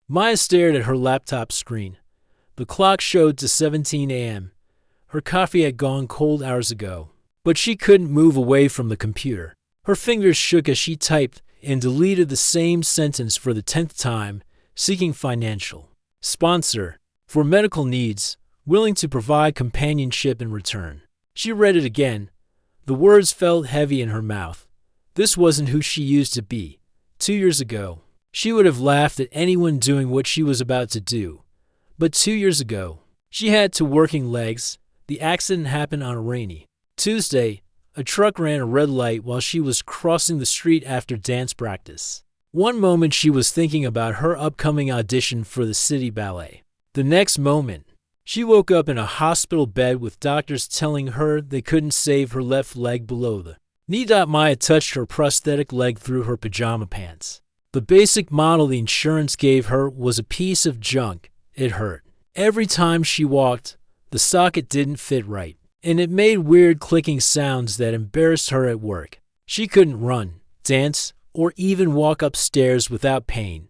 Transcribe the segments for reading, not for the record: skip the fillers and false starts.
Maya stared at her laptop screen. The clock showed to 17 a.m. Her coffee had gone cold hours ago, but she couldn't move away from the computer. Her fingers shook as she typed and deleted the same sentence for the 10th time, seeking financial sponsor for medical needs, willing to provide companionship in return. She read it again. The words felt heavy in her mouth. This wasn't who she used to be. 2 years ago, she would have laughed at anyone doing what she was about to do. But 2 years ago, she had two working legs. The accident happened on a rainy Tuesday. A truck ran a red light while she was crossing the street after dance practice. One moment she was thinking about her upcoming audition for the city ballet. The next moment, she woke up in a hospital bed with doctors telling her they couldn't save her left leg below the knee. Maya touched her prosthetic leg through her pajama pants. The basic model the insurance gave her was a piece of junk. It hurt. Every time she walked, the socket didn't fit right, and it made weird clicking sounds that embarrassed her at work. She couldn't run, dance, or even walk upstairs without pain.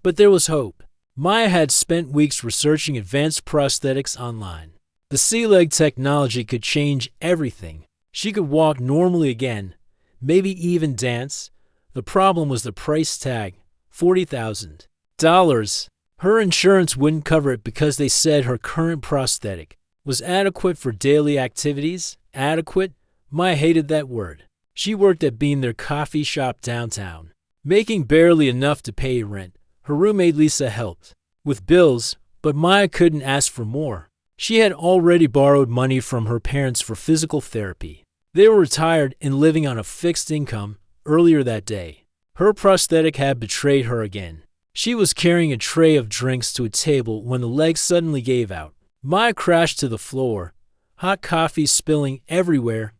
But there was hope. Maya had spent weeks researching advanced prosthetics online. The C-leg technology could change everything. She could walk normally again, maybe even dance. The problem was the price tag, $40,000. Her insurance wouldn't cover it because they said her current prosthetic was adequate for daily activities. Adequate? Maya hated that word. She worked at Bean, their coffee shop downtown, making barely enough to pay rent. Her roommate Lisa helped with bills, but Maya couldn't ask for more. She had already borrowed money from her parents for physical therapy. They were retired and living on a fixed income. Earlier that day, her prosthetic had betrayed her again. She was carrying a tray of drinks to a table when the leg suddenly gave out. Maya crashed to the floor, hot coffee spilling everywhere.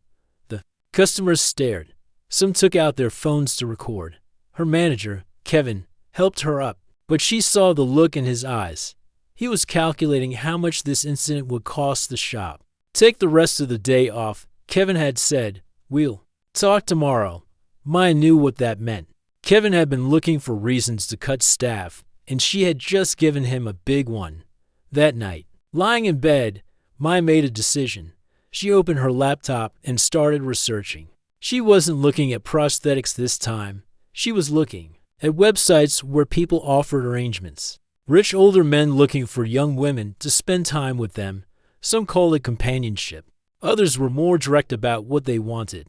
The customers stared. Some took out their phones to record. Her manager, Kevin, helped her up, but she saw the look in his eyes. He was calculating how much this incident would cost the shop. Take the rest of the day off, Kevin had said. We'll talk tomorrow. Maya knew what that meant. Kevin had been looking for reasons to cut staff, and she had just given him a big one. That night, lying in bed, Maya made a decision. She opened her laptop and started researching. She wasn't looking at prosthetics this time. She was looking at websites where people offered arrangements. Rich older men looking for young women to spend time with them. Some called it companionship. Others were more direct about what they wanted.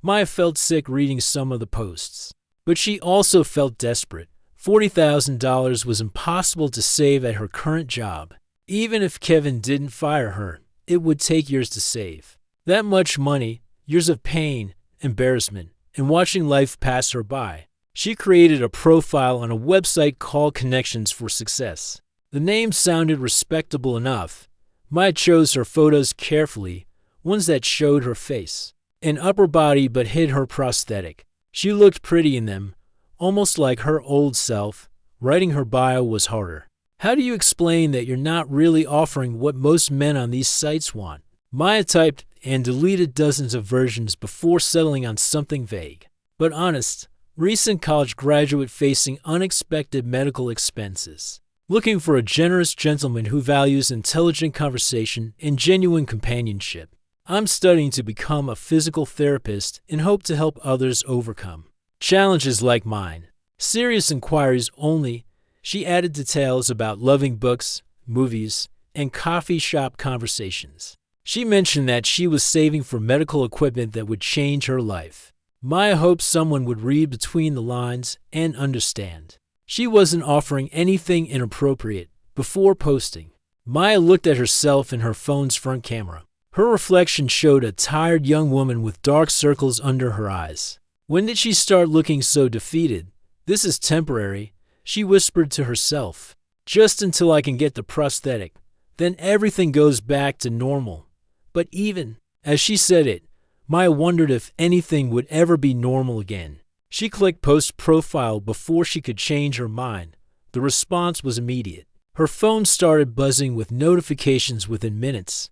Maya felt sick reading some of the posts. But she also felt desperate. $40,000 was impossible to save at her current job. Even if Kevin didn't fire her, it would take years to save. That much money, years of pain, embarrassment, and watching life pass her by. She created a profile on a website called Connections for Success. The name sounded respectable enough. Maya chose her photos carefully, ones that showed her face and upper body but hid her prosthetic. She looked pretty in them, almost like her old self. Writing her bio was harder. How do you explain that you're not really offering what most men on these sites want? Maya typed and deleted dozens of versions before settling on something vague but honest. Recent college graduate facing unexpected medical expenses. Looking for a generous gentleman who values intelligent conversation and genuine companionship. I'm studying to become a physical therapist and hope to help others overcome challenges like mine. Serious inquiries only. She added details about loving books, movies, and coffee shop conversations. She mentioned that she was saving for medical equipment that would change her life. Maya hoped someone would read between the lines and understand. She wasn't offering anything inappropriate. Before posting, Maya looked at herself in her phone's front camera. Her reflection showed a tired young woman with dark circles under her eyes. When did she start looking so defeated? This is temporary, she whispered to herself. Just until I can get the prosthetic. Then everything goes back to normal. But even as she said it, Maya wondered if anything would ever be normal again. She clicked post profile before she could change her mind. The response was immediate. Her phone started buzzing with notifications within minutes.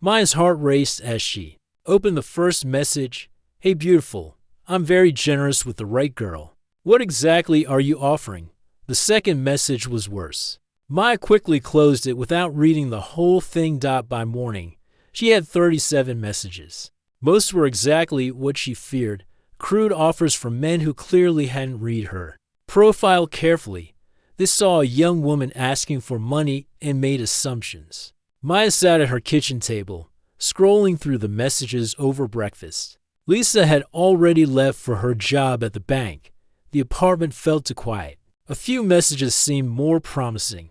Maya's heart raced as she opened the first message. Hey beautiful, I'm very generous with the right girl. What exactly are you offering? The second message was worse. Maya quickly closed it without reading the whole thing. By morning, she had 37 messages. Most were exactly what she feared, crude offers from men who clearly hadn't read her profile carefully. They saw a young woman asking for money and made assumptions. Maya sat at her kitchen table, scrolling through the messages over breakfast. Lisa had already left for her job at the bank. The apartment felt too quiet. A few messages seemed more promising.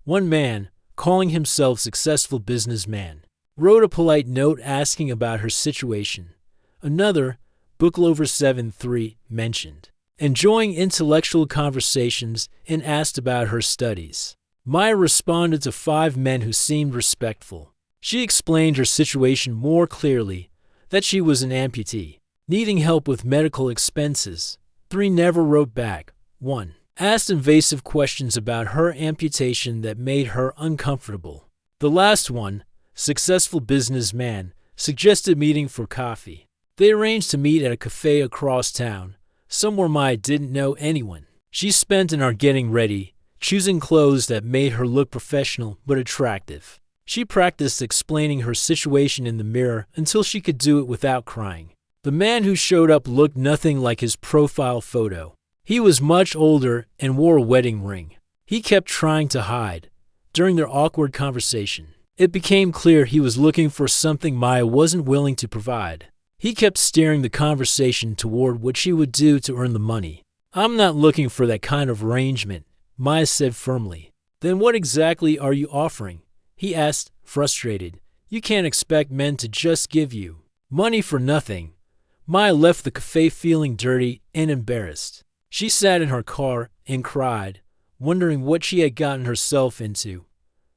One man, calling himself successful businessman, wrote a polite note asking about her situation. Another, Booklover73, mentioned enjoying intellectual conversations and asked about her studies. Maya responded to 5 men who seemed respectful. She explained her situation more clearly, that she was an amputee, needing help with medical expenses. 3 never wrote back. 1 asked invasive questions about her amputation that made her uncomfortable. The last one, successful businessman, suggested meeting for coffee. They arranged to meet at a cafe across town, somewhere Maya didn't know anyone. She spent an hour getting ready, choosing clothes that made her look professional but attractive. She practiced explaining her situation in the mirror until she could do it without crying. The man who showed up looked nothing like his profile photo. He was much older and wore a wedding ring. He kept trying to hide. During their awkward conversation, it became clear he was looking for something Maya wasn't willing to provide. He kept steering the conversation toward what she would do to earn the money. "I'm not looking for that kind of arrangement," Maya said firmly. "Then what exactly are you offering?" he asked, frustrated. "You can't expect men to just give you money for nothing." Maya left the cafe feeling dirty and embarrassed. She sat in her car and cried, wondering what she had gotten herself into.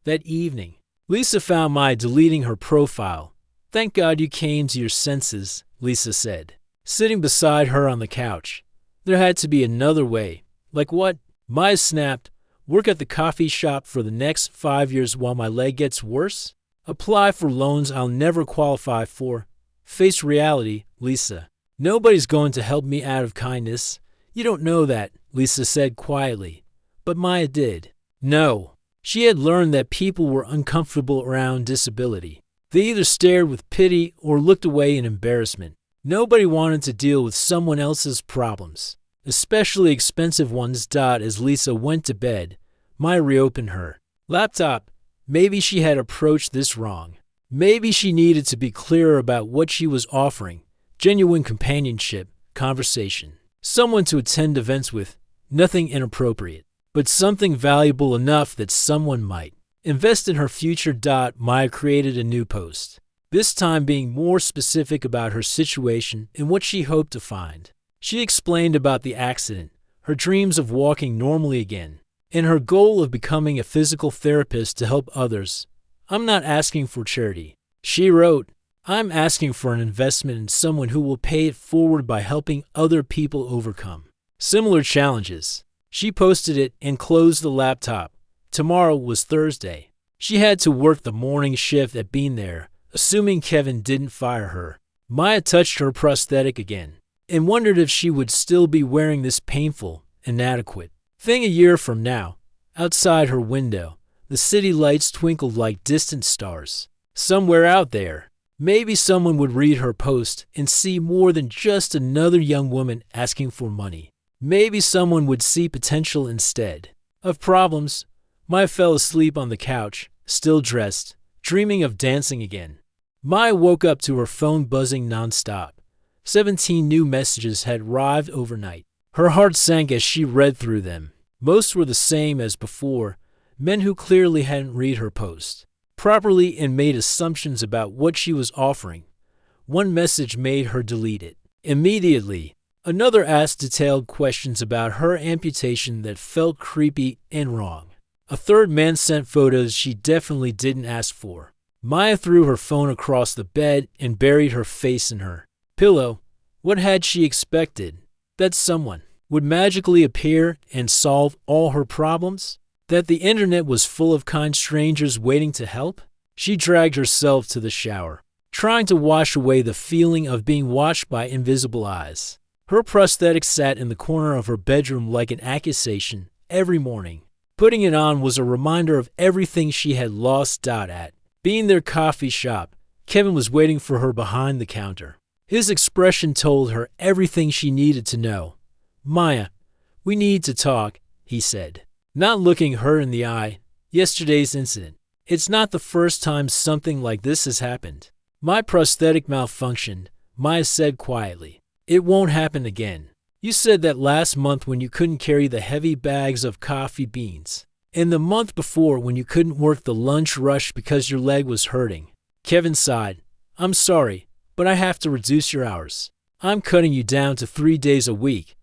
That evening, Lisa found Maya deleting her profile. "Thank God you came to your senses," Lisa said, sitting beside her on the couch. "There had to be another way." "Like what?" Maya snapped. "Work at the coffee shop for the next 5 years while my leg gets worse? Apply for loans I'll never qualify for? Face reality, Lisa. Nobody's going to help me out of kindness." "You don't know that," Lisa said quietly. But Maya did. No. She had learned that people were uncomfortable around disability. They either stared with pity or looked away in embarrassment. Nobody wanted to deal with someone else's problems, especially expensive ones. As Lisa went to bed, Maya reopened her laptop. Maybe she had approached this wrong. Maybe she needed to be clearer about what she was offering. Genuine companionship, conversation. Someone to attend events with, nothing inappropriate, but something valuable enough that someone might invest in her future. Maya created a new post, this time being more specific about her situation and what she hoped to find. She explained about the accident, her dreams of walking normally again, and her goal of becoming a physical therapist to help others. "I'm not asking for charity," she wrote. "I'm asking for an investment in someone who will pay it forward by helping other people overcome similar challenges." She posted it and closed the laptop. Tomorrow was Thursday. She had to work the morning shift at Being There, assuming Kevin didn't fire her. Maya touched her prosthetic again and wondered if she would still be wearing this painful, inadequate thing a year from now. Outside her window, the city lights twinkled like distant stars. Somewhere out there, maybe someone would read her post and see more than just another young woman asking for money. Maybe someone would see potential instead of problems. Maya fell asleep on the couch, still dressed, dreaming of dancing again. Maya woke up to her phone buzzing nonstop. 17 new messages had arrived overnight. Her heart sank as she read through them. Most were the same as before, men who clearly hadn't read her post properly and made assumptions about what she was offering. One message made her delete it immediately. Another asked detailed questions about her amputation that felt creepy and wrong. A third man sent photos she definitely didn't ask for. Maya threw her phone across the bed and buried her face in her pillow. What had she expected? That someone would magically appear and solve all her problems? That the internet was full of kind strangers waiting to help? She dragged herself to the shower, trying to wash away the feeling of being watched by invisible eyes. Her prosthetic sat in the corner of her bedroom like an accusation, every morning. Putting it on was a reminder of everything she had lost. At Being their coffee shop, Kevin was waiting for her behind the counter. His expression told her everything she needed to know. "Maya, we need to talk," he said, not looking her in the eye. "Yesterday's incident. It's not the first time something like this has happened. My prosthetic malfunctioned," Maya said quietly. "It won't happen again. You said that last month when you couldn't carry the heavy bags of coffee beans. And the month before when you couldn't work the lunch rush because your leg was hurting." Kevin sighed. "I'm sorry, but I have to reduce your hours. I'm cutting you down to 3 days a week."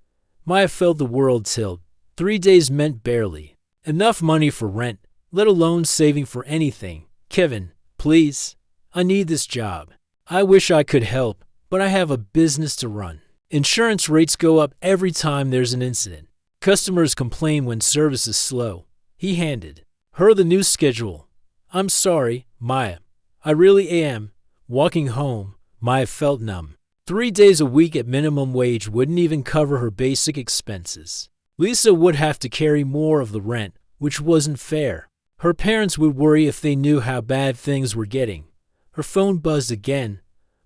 Maya felt the world tilt. 3 days meant barely enough money for rent, let alone saving for anything. "Kevin, please. I need this job. I wish I could help, but I have a business to run. Insurance rates go up every time there's an incident. Customers complain when service is slow." He handed her the new schedule. "I'm sorry, Maya. I really am." Walking home, Maya felt numb. 3 days a week at minimum wage wouldn't even cover her basic expenses. Lisa would have to carry more of the rent, which wasn't fair. Her parents would worry if they knew how bad things were getting. Her phone buzzed again.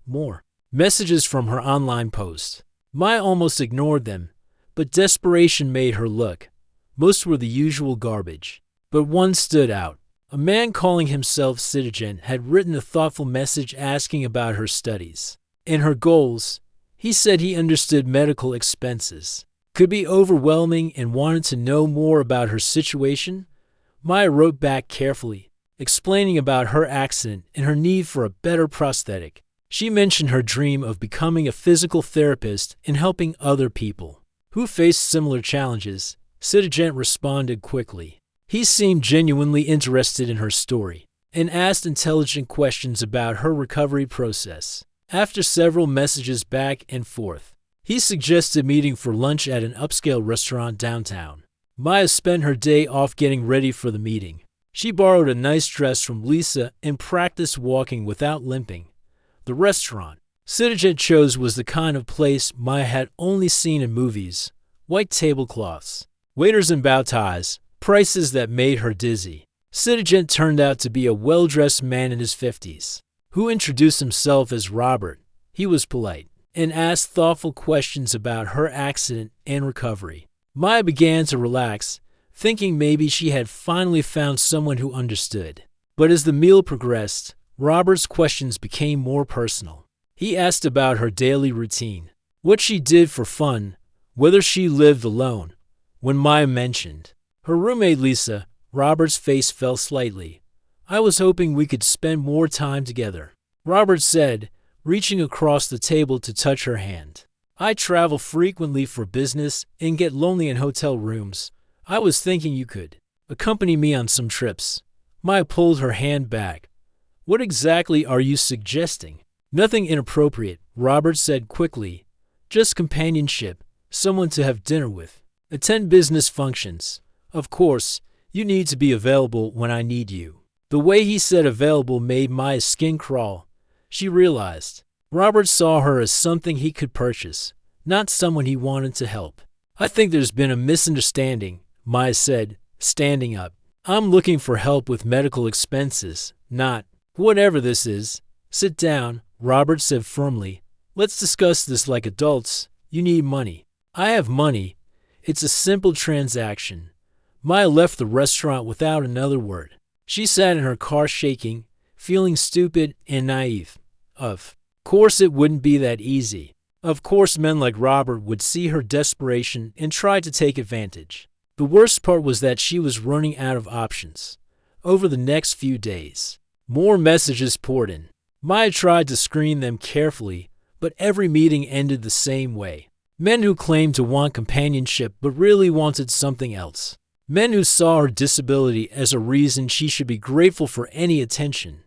More messages from her online post. Maya almost ignored them, but desperation made her look. Most were the usual garbage. But one stood out. A man calling himself Citizen had written a thoughtful message asking about her studies and her goals. He said he understood medical expenses could be overwhelming and wanted to know more about her situation. Maya wrote back carefully, explaining about her accident and her need for a better prosthetic. She mentioned her dream of becoming a physical therapist and helping other people who faced similar challenges. Citizen responded quickly. He seemed genuinely interested in her story and asked intelligent questions about her recovery process. After several messages back and forth, he suggested meeting for lunch at an upscale restaurant downtown. Maya spent her day off getting ready for the meeting. She borrowed a nice dress from Lisa and practiced walking without limping. The restaurant Citizen chose was the kind of place Maya had only seen in movies. White tablecloths, waiters in bow ties, prices that made her dizzy. Citizen turned out to be a well-dressed man in his 50s, who introduced himself as Robert. He was polite and asked thoughtful questions about her accident and recovery. Maya began to relax, thinking maybe she had finally found someone who understood. But as the meal progressed, Robert's questions became more personal. He asked about her daily routine, what she did for fun, whether she lived alone. When Maya mentioned her roommate Lisa, Robert's face fell slightly. "I was hoping we could spend more time together," Robert said, reaching across the table to touch her hand. "I travel frequently for business and get lonely in hotel rooms. I was thinking you could accompany me on some trips." Maya pulled her hand back. "What exactly are you suggesting?" "Nothing inappropriate," Robert said quickly. "Just companionship, someone to have dinner with, attend business functions. Of course, you need to be available when I need you." The way he said available made Maya's skin crawl. She realized Robert saw her as something he could purchase, not someone he wanted to help. "I think there's been a misunderstanding," Maya said, standing up. "I'm looking for help with medical expenses, not whatever this is." "Sit down," Robert said firmly. "Let's discuss this like adults. You need money. I have money. It's a simple transaction." Maya left the restaurant without another word. She sat in her car shaking, feeling stupid and naive. Of course it wouldn't be that easy. Of course men like Robert would see her desperation and try to take advantage. The worst part was that she was running out of options. Over the next few days, more messages poured in. Maya tried to screen them carefully, but every meeting ended the same way. Men who claimed to want companionship but really wanted something else. Men who saw her disability as a reason she should be grateful for any attention.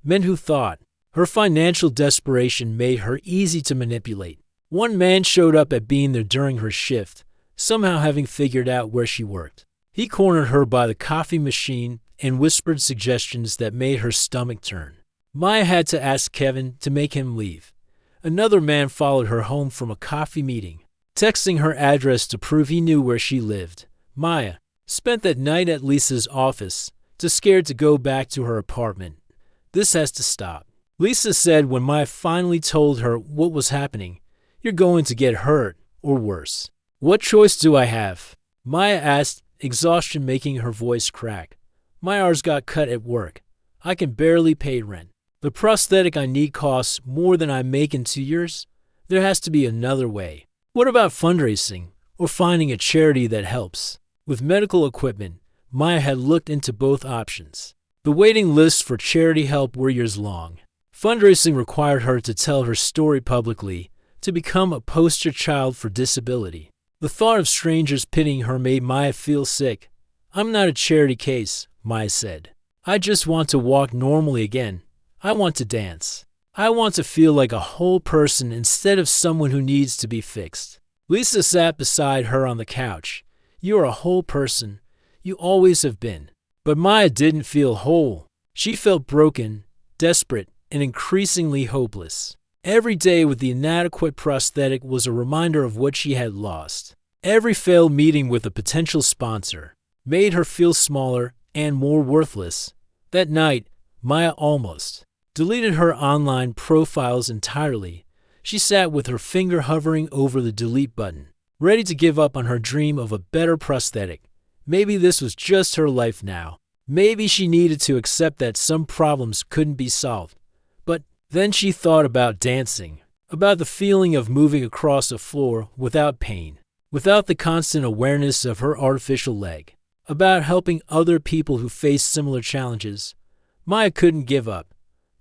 Men who thought her financial desperation made her easy to manipulate. One man showed up at being there during her shift, somehow having figured out where she worked. He cornered her by the coffee machine and whispered suggestions that made her stomach turn. Maya had to ask Kevin to make him leave. Another man followed her home from a coffee meeting, texting her address to prove he knew where she lived. Maya Spent that night at Lisa's office, too scared to go back to her apartment. This has to stop. Lisa said when Maya finally told her what was happening, "You're going to get hurt, or worse." "What choice do I have?" Maya asked, exhaustion making her voice crack. "My hours got cut at work. I can barely pay rent. The prosthetic I need costs more than I make in 2 years. There has to be another way. What about fundraising, or finding a charity that helps?" With medical equipment, Maya had looked into both options. The waiting lists for charity help were years long. Fundraising required her to tell her story publicly, to become a poster child for disability. The thought of strangers pitying her made Maya feel sick. "I'm not a charity case," Maya said. "I just want to walk normally again. I want to dance. I want to feel like a whole person instead of someone who needs to be fixed." Lisa sat beside her on the couch. "You are a whole person. You always have been." But Maya didn't feel whole. She felt broken, desperate, and increasingly hopeless. Every day with the inadequate prosthetic was a reminder of what she had lost. Every failed meeting with a potential sponsor made her feel smaller and more worthless. That night, Maya almost deleted her online profiles entirely. She sat with her finger hovering over the delete button, ready to give up on her dream of a better prosthetic. Maybe this was just her life now. Maybe she needed to accept that some problems couldn't be solved. But then she thought about dancing, about the feeling of moving across a floor without pain, without the constant awareness of her artificial leg, about helping other people who face similar challenges. Maya couldn't give up.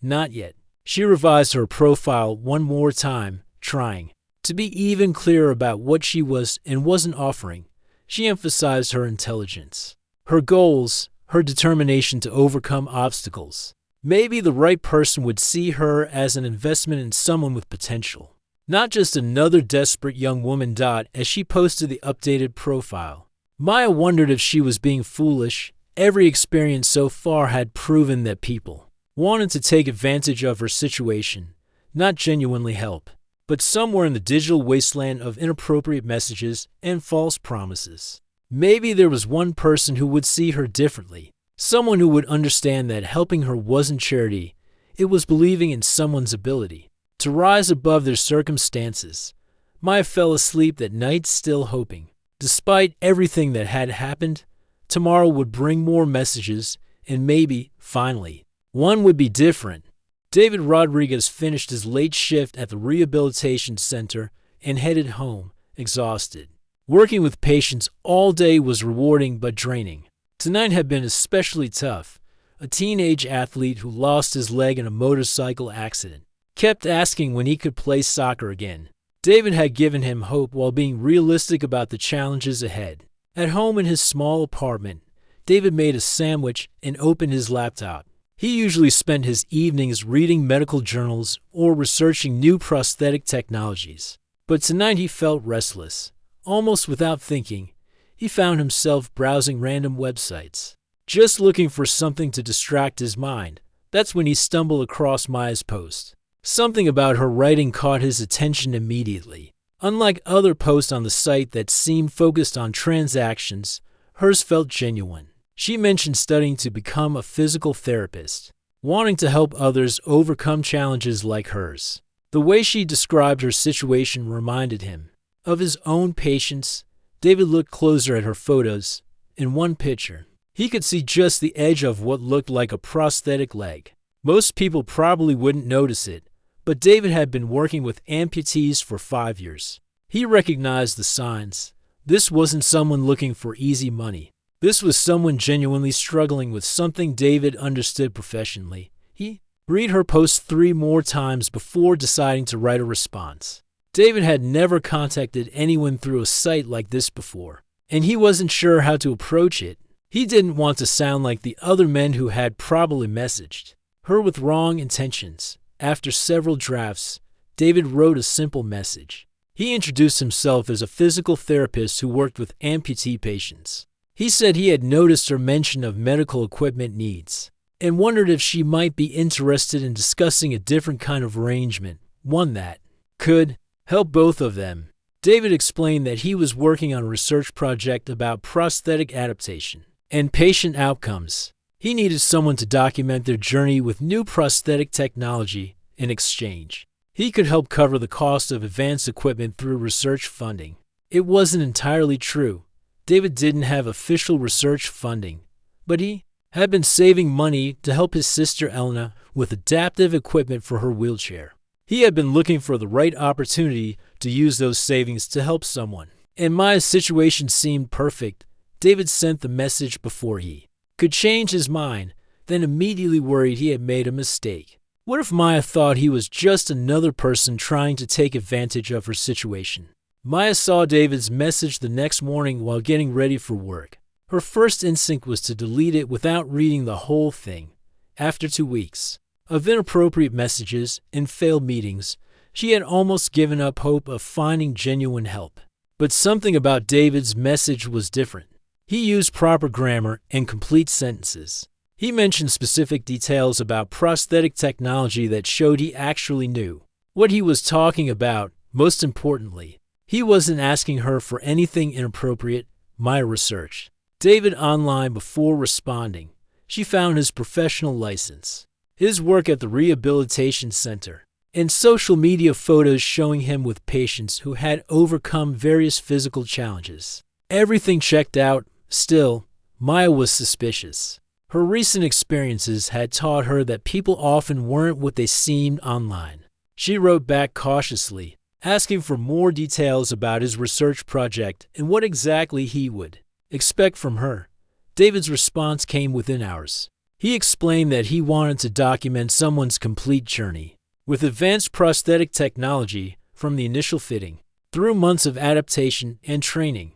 Not yet. She revised her profile one more time, trying to be even clearer about what she was and wasn't offering. She emphasized her intelligence, her goals, her determination to overcome obstacles. Maybe the right person would see her as an investment in someone with potential, not just another desperate young woman. As she posted the updated profile, Maya wondered if she was being foolish. Every experience so far had proven that people wanted to take advantage of her situation, not genuinely help. But somewhere in the digital wasteland of inappropriate messages and false promises, maybe there was one person who would see her differently, someone who would understand that helping her wasn't charity, it was believing in someone's ability to rise above their circumstances. Maya fell asleep that night still hoping. Despite everything that had happened, tomorrow would bring more messages, and maybe, finally, one would be different. David Rodriguez finished his late shift at the rehabilitation center and headed home, exhausted. Working with patients all day was rewarding but draining. Tonight had been especially tough. A teenage athlete who lost his leg in a motorcycle accident kept asking when he could play soccer again. David had given him hope while being realistic about the challenges ahead. At home in his small apartment, David made a sandwich and opened his laptop. He usually spent his evenings reading medical journals or researching new prosthetic technologies. But tonight he felt restless. Almost without thinking, he found himself browsing random websites, just looking for something to distract his mind. That's when he stumbled across Maya's post. Something about her writing caught his attention immediately. Unlike other posts on the site that seemed focused on transactions, hers felt genuine. She mentioned studying to become a physical therapist, wanting to help others overcome challenges like hers. The way she described her situation reminded him of his own patients. David looked closer at her photos. In one picture, he could see just the edge of what looked like a prosthetic leg. Most people probably wouldn't notice it, but David had been working with amputees for 5 years. He recognized the signs. This wasn't someone looking for easy money. This was someone genuinely struggling with something David understood professionally. He read her post 3 more times before deciding to write a response. David had never contacted anyone through a site like this before, and he wasn't sure how to approach it. He didn't want to sound like the other men who had probably messaged her with wrong intentions. After several drafts, David wrote a simple message. He introduced himself as a physical therapist who worked with amputee patients. He said he had noticed her mention of medical equipment needs and wondered if she might be interested in discussing a different kind of arrangement, one that could help both of them. David explained that he was working on a research project about prosthetic adaptation and patient outcomes. He needed someone to document their journey with new prosthetic technology in exchange. He could help cover the cost of advanced equipment through research funding. It wasn't entirely true. David didn't have official research funding, but he had been saving money to help his sister Elena with adaptive equipment for her wheelchair. He had been looking for the right opportunity to use those savings to help someone. And Maya's situation seemed perfect. David sent the message before he could change his mind, then immediately worried he had made a mistake. What if Maya thought he was just another person trying to take advantage of her situation? Maya saw David's message the next morning while getting ready for work. Her first instinct was to delete it without reading the whole thing. After 2 weeks of inappropriate messages and failed meetings, she had almost given up hope of finding genuine help. But something about David's message was different. He used proper grammar and complete sentences. He mentioned specific details about prosthetic technology that showed he actually knew what he was talking about. Most importantly, he wasn't asking her for anything inappropriate. Maya researched David online before responding. She found his professional license, his work at the rehabilitation center, and social media photos showing him with patients who had overcome various physical challenges. Everything checked out. Still, Maya was suspicious. Her recent experiences had taught her that people often weren't what they seemed online. She wrote back cautiously, asking for more details about his research project and what exactly he would expect from her. David's response came within hours. He explained that he wanted to document someone's complete journey with advanced prosthetic technology from the initial fitting through months of adaptation and training.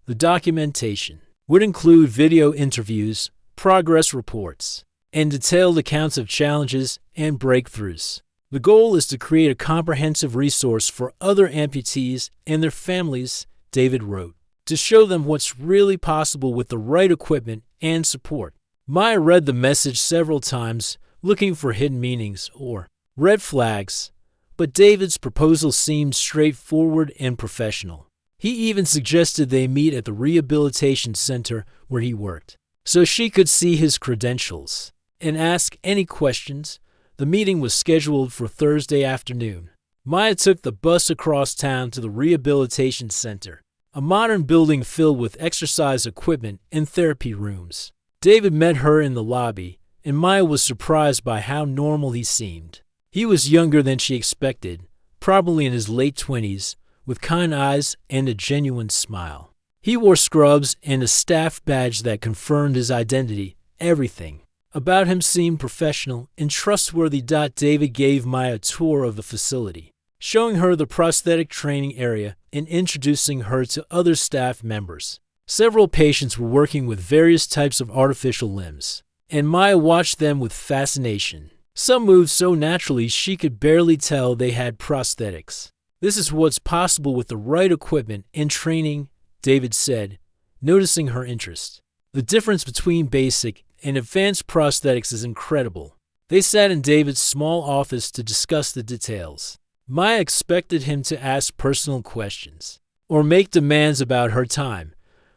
The documentation would include video interviews, progress reports, and detailed accounts of challenges and breakthroughs. The goal is to create a comprehensive resource for other amputees and their families, David wrote, to show them what's really possible with the right equipment and support. Maya read the message several times, looking for hidden meanings or red flags, but David's proposal seemed straightforward and professional. He even suggested they meet at the rehabilitation center where he worked, so she could see his credentials and ask any questions. The meeting was scheduled for Thursday afternoon. Maya took the bus across town to the rehabilitation center, a modern building filled with exercise equipment and therapy rooms. David met her in the lobby, and Maya was surprised by how normal he seemed. He was younger than she expected, probably in his late 20s, with kind eyes and a genuine smile. He wore scrubs and a staff badge that confirmed his identity. Everything about him seemed professional and trustworthy. David gave Maya a tour of the facility, showing her the prosthetic training area and introducing her to other staff members. Several patients were working with various types of artificial limbs, and Maya watched them with fascination. Some moved so naturally she could barely tell they had prosthetics. This is what's possible with the right equipment and training, David said, noticing her interest. The difference between basic and advanced prosthetics is incredible. They sat in David's small office to discuss the details. Maya expected him to ask personal questions or make demands about her time,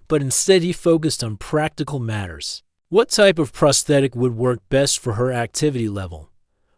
but instead he focused on practical matters. What type of prosthetic would work best for her activity level?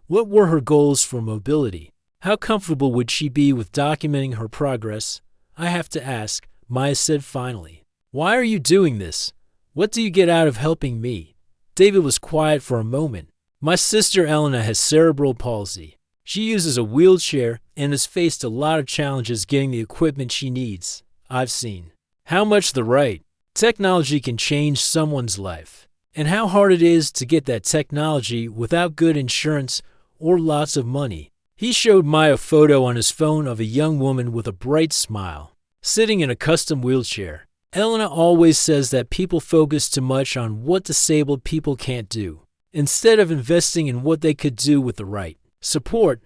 What were her goals for mobility? How comfortable would she be with documenting her progress? I have to ask, Maya said finally. Why are you doing this? What do you get out of helping me? David was quiet for a moment. My sister Elena has cerebral palsy. She uses a wheelchair and has faced a lot of challenges getting the equipment she needs. I've seen how much the right technology can change someone's life, and how hard it is to get that technology without good insurance or lots of money. He showed Maya a photo on his phone of a young woman with a bright smile, sitting in a custom wheelchair. Elena always says that people focus too much on what disabled people can't do, instead of investing in what they could do with the right support.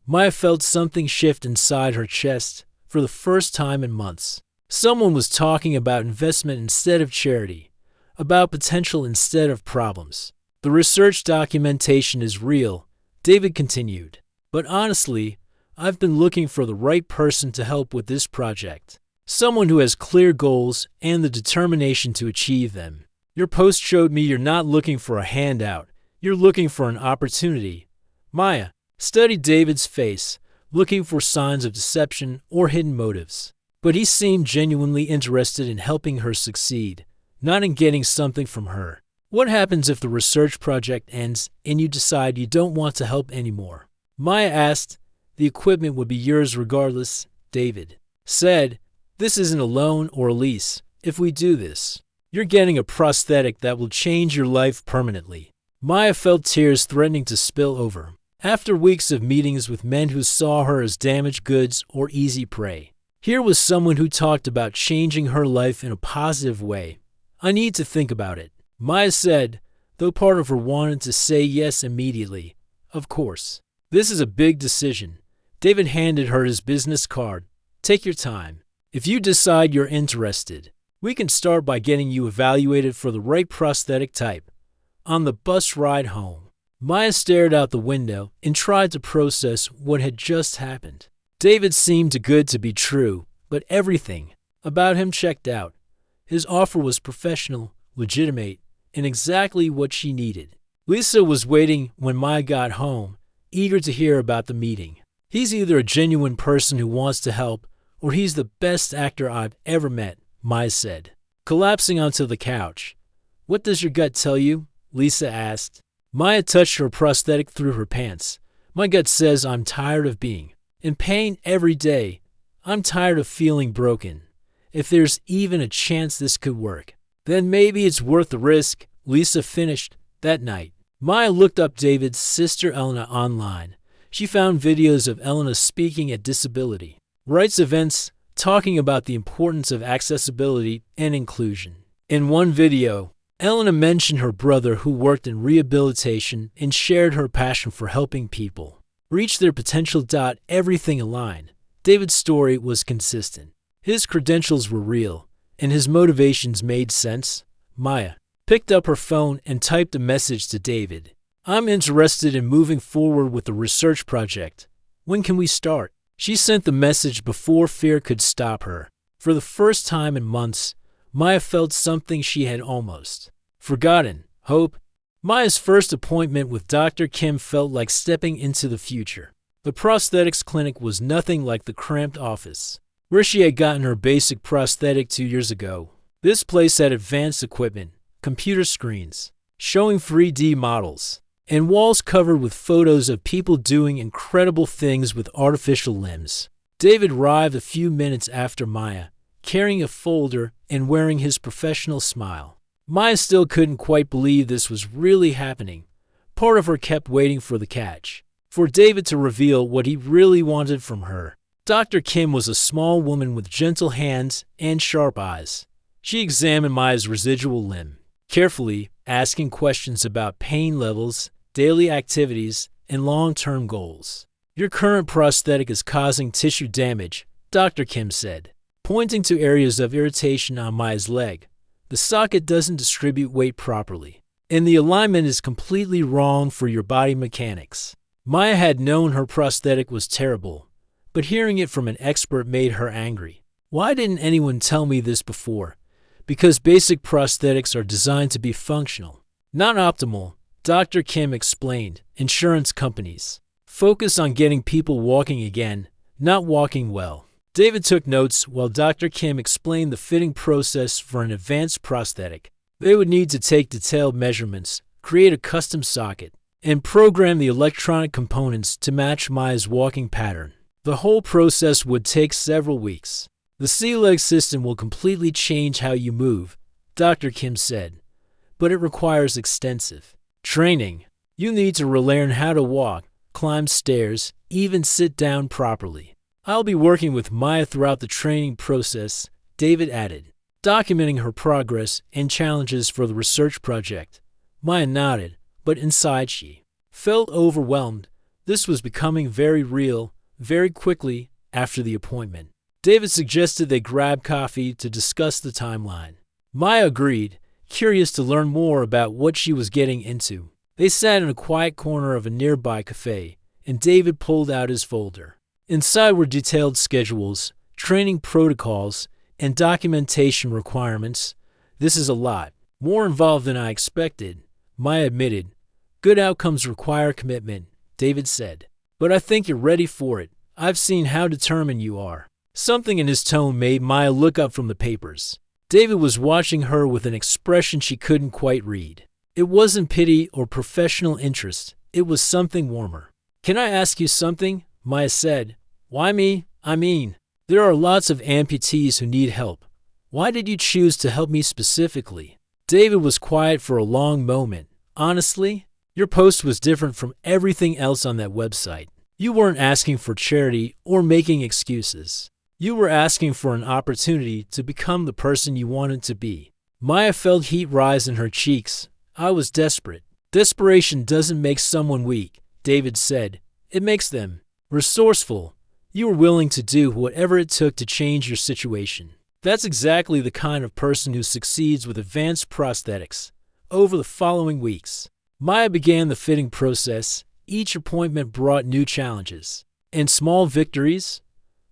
Maya felt something shift inside her chest for the first time in months. Someone was talking about investment instead of charity, about potential instead of problems. The research documentation is real, David continued. But honestly, I've been looking for the right person to help with this project. Someone who has clear goals and the determination to achieve them. Your post showed me you're not looking for a handout. You're looking for an opportunity. Maya studied David's face, looking for signs of deception or hidden motives. But he seemed genuinely interested in helping her succeed, not in getting something from her. What happens if the research project ends and you decide you don't want to help anymore? Maya asked. The equipment would be yours regardless, David said. This isn't a loan or a lease. If we do this, you're getting a prosthetic that will change your life permanently. Maya felt tears threatening to spill over. After weeks of meetings with men who saw her as damaged goods or easy prey, here was someone who talked about changing her life in a positive way. I need to think about it, Maya said, though part of her wanted to say yes immediately. Of course. This is a big decision. David handed her his business card. Take your time. If you decide you're interested, we can start by getting you evaluated for the right prosthetic type. On the bus ride home, Maya stared out the window and tried to process what had just happened. David seemed too good to be true, but everything about him checked out. His offer was professional, legitimate, and exactly what she needed. Lisa was waiting when Maya got home, eager to hear about the meeting. He's either a genuine person who wants to help, or he's the best actor I've ever met, Maya said, collapsing onto the couch. What does your gut tell you? Lisa asked. Maya touched her prosthetic through her pants. My gut says I'm tired of being in pain every day. I'm tired of feeling broken. If there's even a chance this could work, then maybe it's worth the risk, Lisa finished. That night, Maya looked up David's sister Elena online. She found videos of Elena speaking at disability rights events, talking about the importance of accessibility and inclusion. In one video, Elena mentioned her brother who worked in rehabilitation and shared her passion for helping people reach their potential. Everything aligned. David's story was consistent. His credentials were real, and his motivations made sense. Maya picked up her phone and typed a message to David. I'm interested in moving forward with the research project. When can we start? She sent the message before fear could stop her. For the first time in months, Maya felt something she had almost forgotten: hope. Maya's first appointment with Dr. Kim felt like stepping into the future. The prosthetics clinic was nothing like the cramped office where she had gotten her basic prosthetic 2 years ago. This place had advanced equipment, computer screens, showing 3D models, and walls covered with photos of people doing incredible things with artificial limbs. David arrived a few minutes after Maya, carrying a folder and wearing his professional smile. Maya still couldn't quite believe this was really happening. Part of her kept waiting for the catch, for David to reveal what he really wanted from her. Dr. Kim was a small woman with gentle hands and sharp eyes. She examined Maya's residual limb carefully, asking questions about pain levels, daily activities, and long-term goals. Your current prosthetic is causing tissue damage, Dr. Kim said, pointing to areas of irritation on Maya's leg. The socket doesn't distribute weight properly, and the alignment is completely wrong for your body mechanics. Maya had known her prosthetic was terrible, but hearing it from an expert made her angry. Why didn't anyone tell me this before? Because basic prosthetics are designed to be functional, not optimal, Dr. Kim explained. Insurance companies focus on getting people walking again, not walking well. David took notes while Dr. Kim explained the fitting process for an advanced prosthetic. They would need to take detailed measurements, create a custom socket, and program the electronic components to match Maya's walking pattern. The whole process would take several weeks. The C-leg system will completely change how you move, Dr. Kim said, but it requires extensive training. You need to relearn how to walk, climb stairs, even sit down properly. I'll be working with Maya throughout the training process, David added, documenting her progress and challenges for the research project. Maya nodded, but inside she felt overwhelmed. This was becoming very real, very quickly after the appointment. David suggested they grab coffee to discuss the timeline. Maya agreed, curious to learn more about what she was getting into. They sat in a quiet corner of a nearby cafe, and David pulled out his folder. Inside were detailed schedules, training protocols, and documentation requirements. This is a lot. More involved than I expected, Maya admitted. Good outcomes require commitment, David said. But I think you're ready for it. I've seen how determined you are. Something in his tone made Maya look up from the papers. David was watching her with an expression she couldn't quite read. It wasn't pity or professional interest. It was something warmer. Can I ask you something? Maya said. Why me? I mean, there are lots of amputees who need help. Why did you choose to help me specifically? David was quiet for a long moment. Honestly, your post was different from everything else on that website. You weren't asking for charity or making excuses. You were asking for an opportunity to become the person you wanted to be. Maya felt heat rise in her cheeks. I was desperate. Desperation doesn't make someone weak, David said. It makes them resourceful. You were willing to do whatever it took to change your situation. That's exactly the kind of person who succeeds with advanced prosthetics. Over the following weeks, Maya began the fitting process. Each appointment brought new challenges and small victories.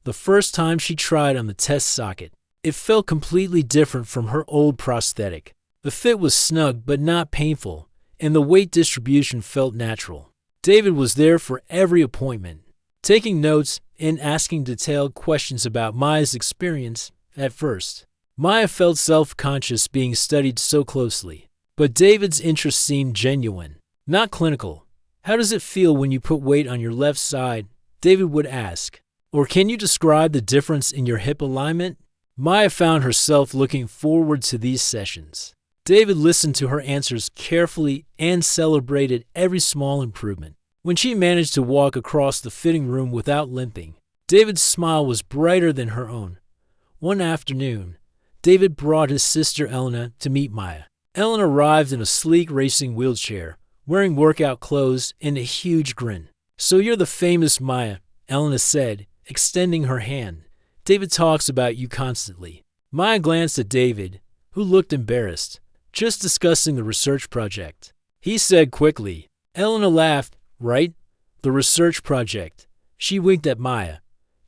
The first time she tried on the test socket, it felt completely different from her old prosthetic. The fit was snug but not painful, and the weight distribution felt natural. David was there for every appointment, taking notes and asking detailed questions about Maya's experience. At first, Maya felt self-conscious being studied so closely, but David's interest seemed genuine, not clinical. How does it feel when you put weight on your left side? David would ask. Or can you describe the difference in your hip alignment? Maya found herself looking forward to these sessions. David listened to her answers carefully and celebrated every small improvement. When she managed to walk across the fitting room without limping, David's smile was brighter than her own. One afternoon, David brought his sister Elena to meet Maya. Elena arrived in a sleek racing wheelchair, wearing workout clothes and a huge grin. So you're the famous Maya, Elena said, extending her hand. David talks about you constantly. Maya glanced at David, who looked embarrassed. Just discussing the research project. He said quickly. Elena laughed. Right? The research project. She winked at Maya.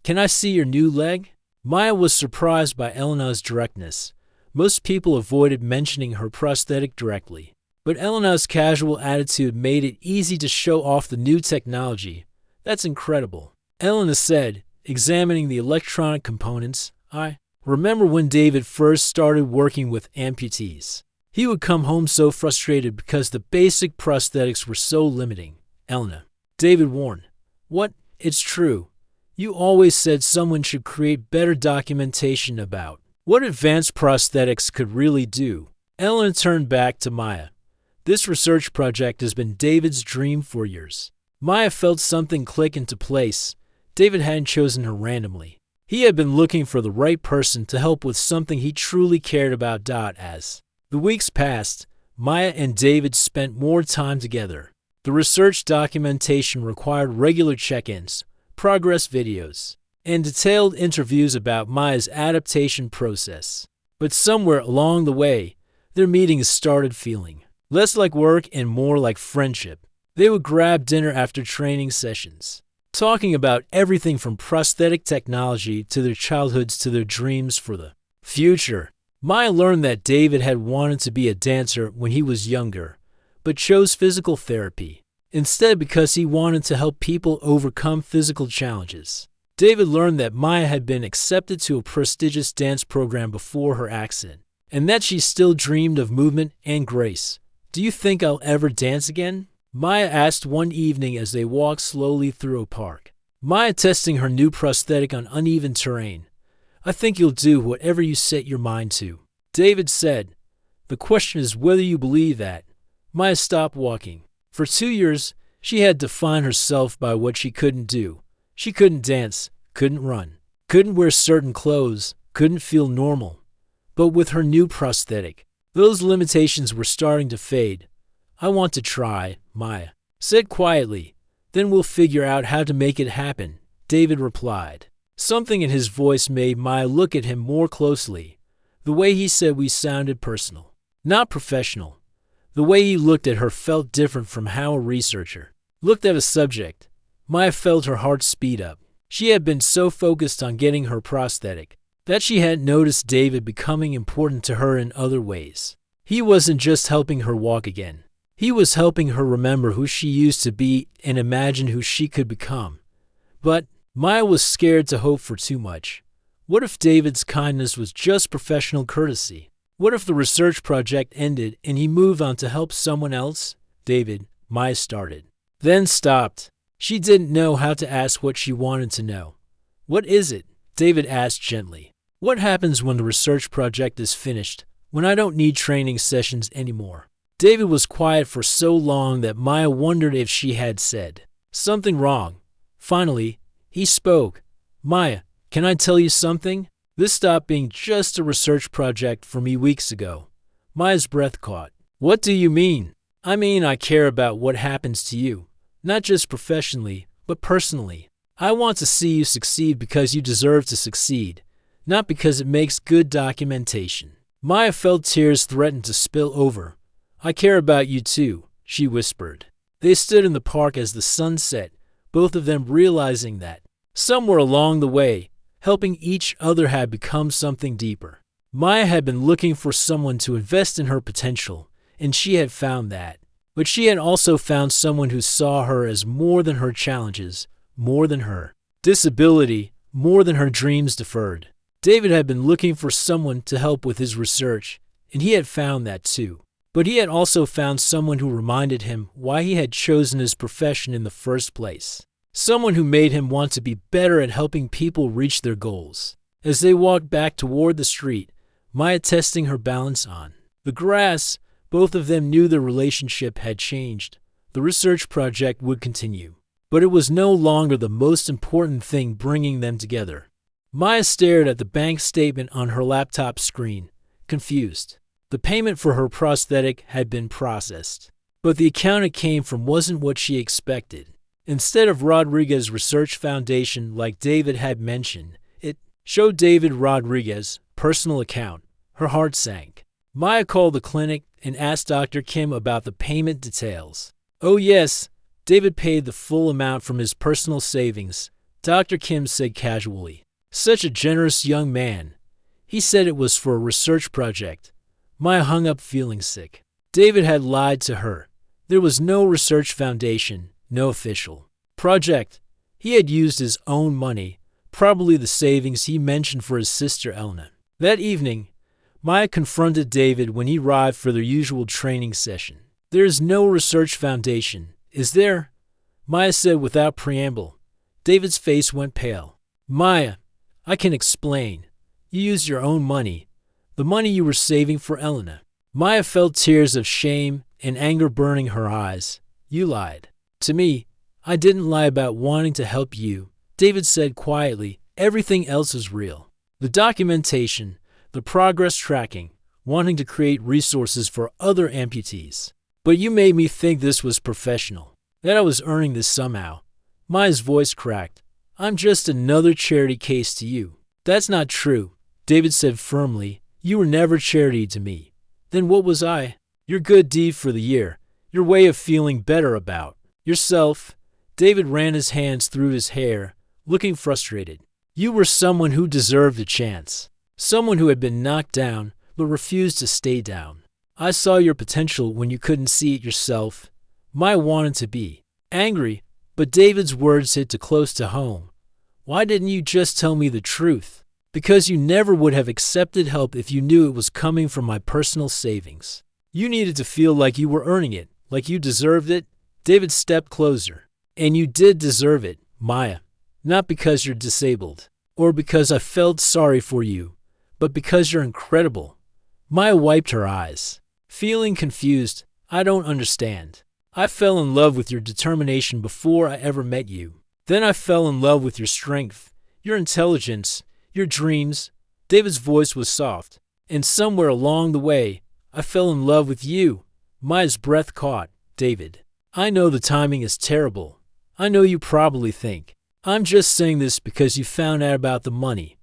Can I see your new leg? Maya was surprised by Elena's directness. Most people avoided mentioning her prosthetic directly. But Elena's casual attitude made it easy to show off the new technology. That's incredible. Elena said, examining the electronic components. I remember when David first started working with amputees. He would come home so frustrated because the basic prosthetics were so limiting. Elena. David warned. What? It's true. You always said someone should create better documentation about what advanced prosthetics could really do. Elena turned back to Maya. This research project has been David's dream for years. Maya felt something click into place. David hadn't chosen her randomly. He had been looking for the right person to help with something he truly cared about. As the weeks passed, Maya and David spent more time together. The research documentation required regular check-ins, progress videos, and detailed interviews about Maya's adaptation process. But somewhere along the way, their meetings started feeling less like work and more like friendship. They would grab dinner after training sessions, talking about everything from prosthetic technology to their childhoods to their dreams for the future. Maya learned that David had wanted to be a dancer when he was younger, but chose physical therapy instead because he wanted to help people overcome physical challenges. David learned that Maya had been accepted to a prestigious dance program before her accident, and that she still dreamed of movement and grace. Do you think I'll ever dance again? Maya asked one evening as they walked slowly through a park. Maya testing her new prosthetic on uneven terrain. I think you'll do whatever you set your mind to. David said, the question is whether you believe that. Maya stopped walking. For 2 years, she had defined herself by what she couldn't do. She couldn't dance, couldn't run, couldn't wear certain clothes, couldn't feel normal. But with her new prosthetic, those limitations were starting to fade. I want to try, Maya said quietly. Then we'll figure out how to make it happen, David replied. Something in his voice made Maya look at him more closely. The way he said we sounded personal, not professional. The way he looked at her felt different from how a researcher looked at a subject. Maya felt her heart speed up. She had been so focused on getting her prosthetic that she hadn't noticed David becoming important to her in other ways. He wasn't just helping her walk again. He was helping her remember who she used to be and imagine who she could become. But Maya was scared to hope for too much. What if David's kindness was just professional courtesy? What if the research project ended and he moved on to help someone else? David, Maya started, then stopped. She didn't know how to ask what she wanted to know. What is it? David asked gently. What happens when the research project is finished, when I don't need training sessions anymore? David was quiet for so long that Maya wondered if she had said something wrong. Finally, he spoke. Maya, can I tell you something? This stopped being just a research project for me weeks ago. Maya's breath caught. What do you mean? I mean, I care about what happens to you, not just professionally, but personally. I want to see you succeed because you deserve to succeed, not because it makes good documentation. Maya felt tears threaten to spill over. I care about you too, she whispered. They stood in the park as the sun set, both of them realizing that, somewhere along the way, helping each other had become something deeper. Maya had been looking for someone to invest in her potential, and she had found that. But she had also found someone who saw her as more than her challenges, more than her disability, more than her dreams deferred. David had been looking for someone to help with his research, and he had found that too. But he had also found someone who reminded him why he had chosen his profession in the first place. Someone who made him want to be better at helping people reach their goals. As they walked back toward the street, Maya testing her balance on the grass, both of them knew their relationship had changed. The research project would continue, but it was no longer the most important thing bringing them together. Maya stared at the bank statement on her laptop screen, confused. The payment for her prosthetic had been processed, but the account it came from wasn't what she expected. Instead of Rodriguez Research Foundation like David had mentioned, it showed David Rodriguez personal account. Her heart sank. Maya called the clinic and asked Dr. Kim about the payment details. Oh yes, David paid the full amount from his personal savings, Dr. Kim said casually. Such a generous young man. He said it was for a research project. Maya hung up feeling sick. David had lied to her. There was no research foundation, no official project. He had used his own money, probably the savings he mentioned for his sister Elena. That evening, Maya confronted David when he arrived for their usual training session. There is no research foundation, is there? Maya said without preamble. David's face went pale. Maya, I can explain. You used your own money, the money you were saving for Elena. Maya felt tears of shame and anger burning her eyes. You lied. To me, I didn't lie about wanting to help you, David said quietly. Everything else is real. The documentation, the progress tracking, wanting to create resources for other amputees. But you made me think this was professional, that I was earning this somehow. Maya's voice cracked. I'm just another charity case to you. That's not true, David said firmly. You were never charity to me. Then what was I? Your good deed for the year, your way of feeling better about yourself. David ran his hands through his hair, looking frustrated. You were someone who deserved a chance. Someone who had been knocked down, but refused to stay down. I saw your potential when you couldn't see it yourself. Maya wanted to be angry, but David's words hit too close to home. Why didn't you just tell me the truth? Because you never would have accepted help if you knew it was coming from my personal savings. You needed to feel like you were earning it, like you deserved it. David stepped closer. And you did deserve it, Maya. Not because you're disabled, or because I felt sorry for you, but because you're incredible. Maya wiped her eyes, feeling confused. I don't understand. I fell in love with your determination before I ever met you. Then I fell in love with your strength, your intelligence, your dreams. David's voice was soft. And somewhere along the way, I fell in love with you. Maya's breath caught. David, I know the timing is terrible. I know you probably think I'm just saying this because you found out about the money.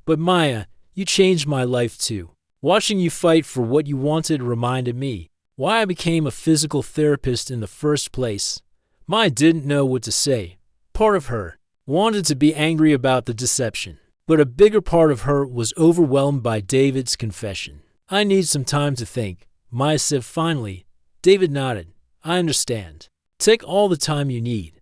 But Maya, you changed my life too. Watching you fight for what you wanted reminded me why I became a physical therapist in the first place. Maya didn't know what to say. Part of her wanted to be angry about the deception. But a bigger part of her was overwhelmed by David's confession. I need some time to think, Maya said finally. David nodded. I understand. Take all the time you need.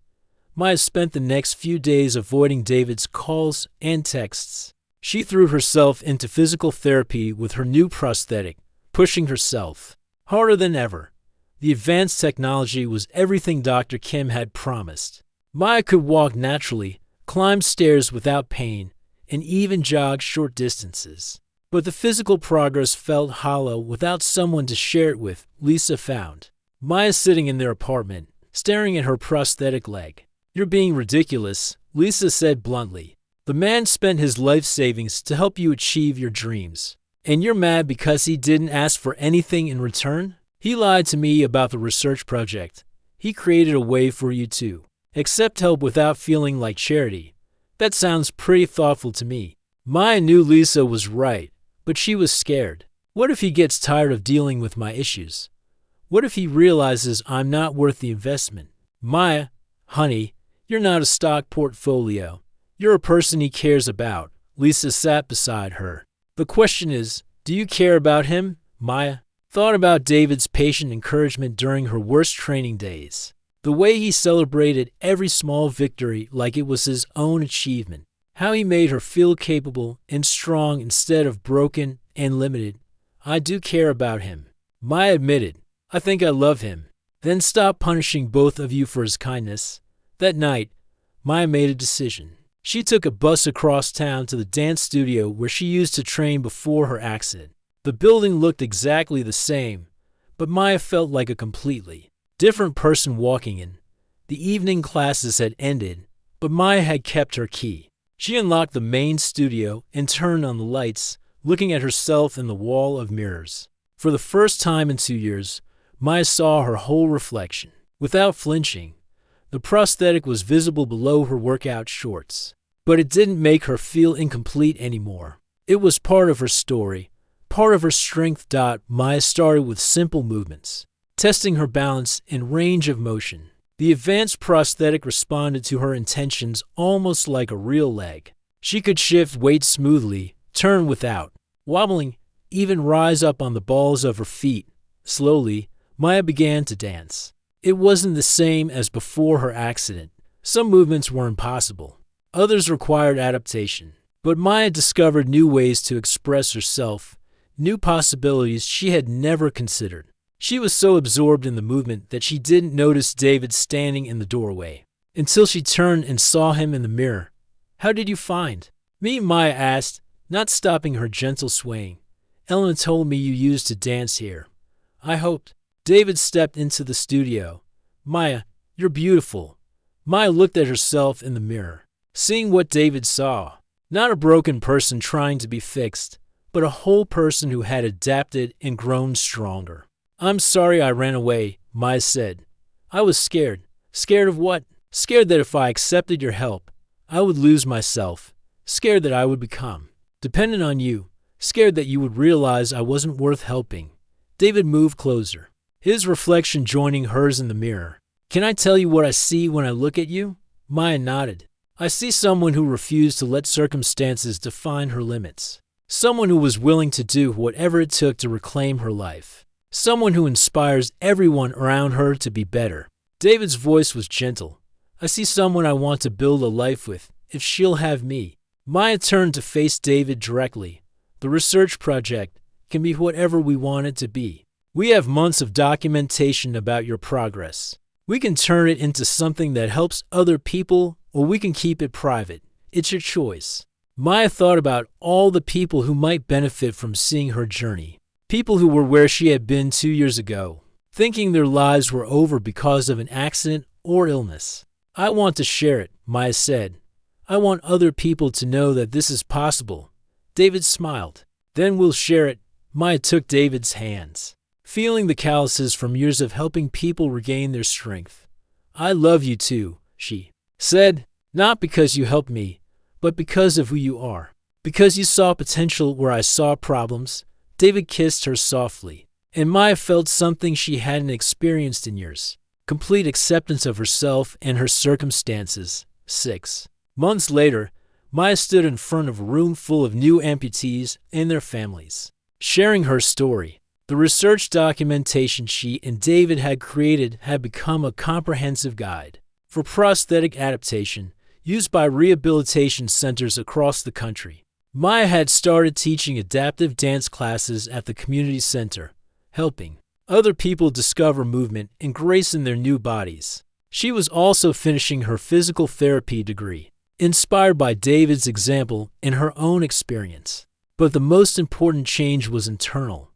Maya spent the next few days avoiding David's calls and texts. She threw herself into physical therapy with her new prosthetic, pushing herself harder than ever. The advanced technology was everything Dr. Kim had promised. Maya could walk naturally, climb stairs without pain, and even jog short distances. But the physical progress felt hollow without someone to share it with, Lisa found. Maya sitting in their apartment, staring at her prosthetic leg. You're being ridiculous, Lisa said bluntly. The man spent his life savings to help you achieve your dreams. And you're mad because he didn't ask for anything in return? He lied to me about the research project. He created a way for you to accept help without feeling like charity. That sounds pretty thoughtful to me. Maya knew Lisa was right, but she was scared. What if he gets tired of dealing with my issues? What if he realizes I'm not worth the investment? Maya, honey, you're not a stock portfolio. You're a person he cares about. Lisa sat beside her. The question is, do you care about him? Maya thought about David's patient encouragement during her worst training days. The way he celebrated every small victory like it was his own achievement. How he made her feel capable and strong instead of broken and limited. I do care about him. Maya admitted, I think I love him. Then stop punishing both of you for his kindness. That night, Maya made a decision. She took a bus across town to the dance studio where she used to train before her accident. The building looked exactly the same, but Maya felt like a completely different person walking in. The evening classes had ended, but Maya had kept her key. She unlocked the main studio and turned on the lights, looking at herself in the wall of mirrors. For the first time in 2 years, Maya saw her whole reflection. Without flinching, the prosthetic was visible below her workout shorts. But it didn't make her feel incomplete anymore. It was part of her story, part of her strength. Maya started with simple movements, testing her balance and range of motion. The advanced prosthetic responded to her intentions almost like a real leg. She could shift weight smoothly, turn without wobbling, even rise up on the balls of her feet. Slowly, Maya began to dance. It wasn't the same as before her accident. Some movements were impossible. Others required adaptation. But Maya discovered new ways to express herself, new possibilities she had never considered. She was so absorbed in the movement that she didn't notice David standing in the doorway, until she turned and saw him in the mirror. How did you find me? Maya asked, not stopping her gentle swaying. Elena told me you used to dance here. I hoped. David stepped into the studio. Maya, you're beautiful. Maya looked at herself in the mirror, seeing what David saw. Not a broken person trying to be fixed, but a whole person who had adapted and grown stronger. I'm sorry I ran away, Maya said. I was scared. Scared of what? Scared that if I accepted your help, I would lose myself. Scared that I would become dependent on you. Scared that you would realize I wasn't worth helping. David moved closer, his reflection joining hers in the mirror. Can I tell you what I see when I look at you? Maya nodded. I see someone who refused to let circumstances define her limits. Someone who was willing to do whatever it took to reclaim her life. Someone who inspires everyone around her to be better. David's voice was gentle. I see someone I want to build a life with, if she'll have me. Maya turned to face David directly. The research project can be whatever we want it to be. We have months of documentation about your progress. We can turn it into something that helps other people, or we can keep it private. It's your choice. Maya thought about all the people who might benefit from seeing her journey. People who were where she had been 2 years ago, thinking their lives were over because of an accident or illness. I want to share it, Maya said. I want other people to know that this is possible. David smiled. Then we'll share it. Maya took David's hands, feeling the calluses from years of helping people regain their strength. I love you too, she said, not because you helped me, but because of who you are. Because you saw potential where I saw problems. David kissed her softly, and Maya felt something she hadn't experienced in years. Complete acceptance of herself and her circumstances. 6. Months later, Maya stood in front of a room full of new amputees and their families, sharing her story. The research documentation she and David had created had become a comprehensive guide for prosthetic adaptation used by rehabilitation centers across the country. Maya had started teaching adaptive dance classes at the community center, helping other people discover movement and grace in their new bodies. She was also finishing her physical therapy degree, inspired by David's example and her own experience. But the most important change was internal.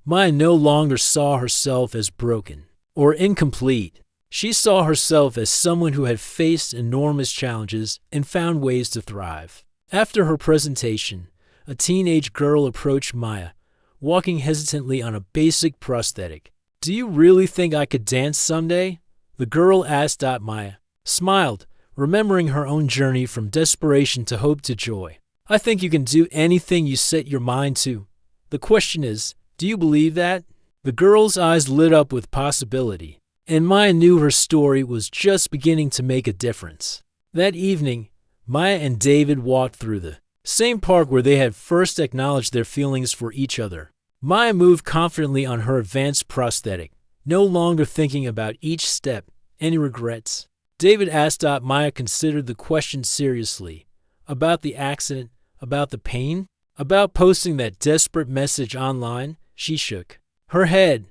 Maya no longer saw herself as broken or incomplete. She saw herself as someone who had faced enormous challenges and found ways to thrive. After her presentation, a teenage girl approached Maya, walking hesitantly on a basic prosthetic. "Do you really think I could dance someday?" the girl asked. Maya smiled, remembering her own journey from desperation to hope to joy. "I think you can do anything you set your mind to. The question is, do you believe that?" The girl's eyes lit up with possibility, and Maya knew her story was just beginning to make a difference. That evening, Maya and David walked through the same park where they had first acknowledged their feelings for each other. Maya moved confidently on her advanced prosthetic, no longer thinking about each step. "Any regrets?" David asked. Maya considered the question seriously. "About the accident? About the pain? About posting that desperate message online?" She shook her head.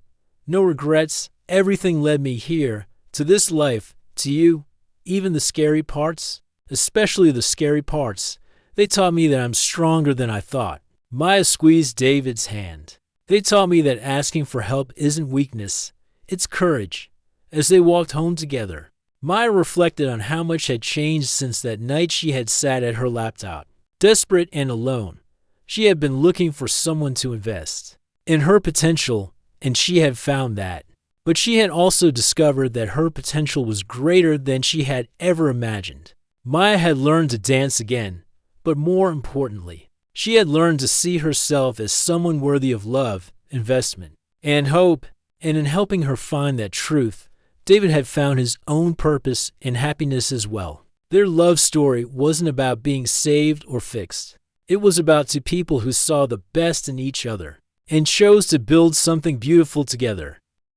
"No regrets. Everything led me here, to this life, to you. Even the scary parts. Especially the scary parts. They taught me that I'm stronger than I thought." Maya squeezed David's hand. "They taught me that asking for help isn't weakness, it's courage." As they walked home together, Maya reflected on how much had changed since that night she had sat at her laptop. Desperate and alone, she had been looking for someone to invest in her potential, and she had found that. But she had also discovered that her potential was greater than she had ever imagined. Maya had learned to dance again, but more importantly, she had learned to see herself as someone worthy of love, investment, and hope. And in helping her find that truth, David had found his own purpose and happiness as well. Their love story wasn't about being saved or fixed. It was about two people who saw the best in each other and chose to build something beautiful together.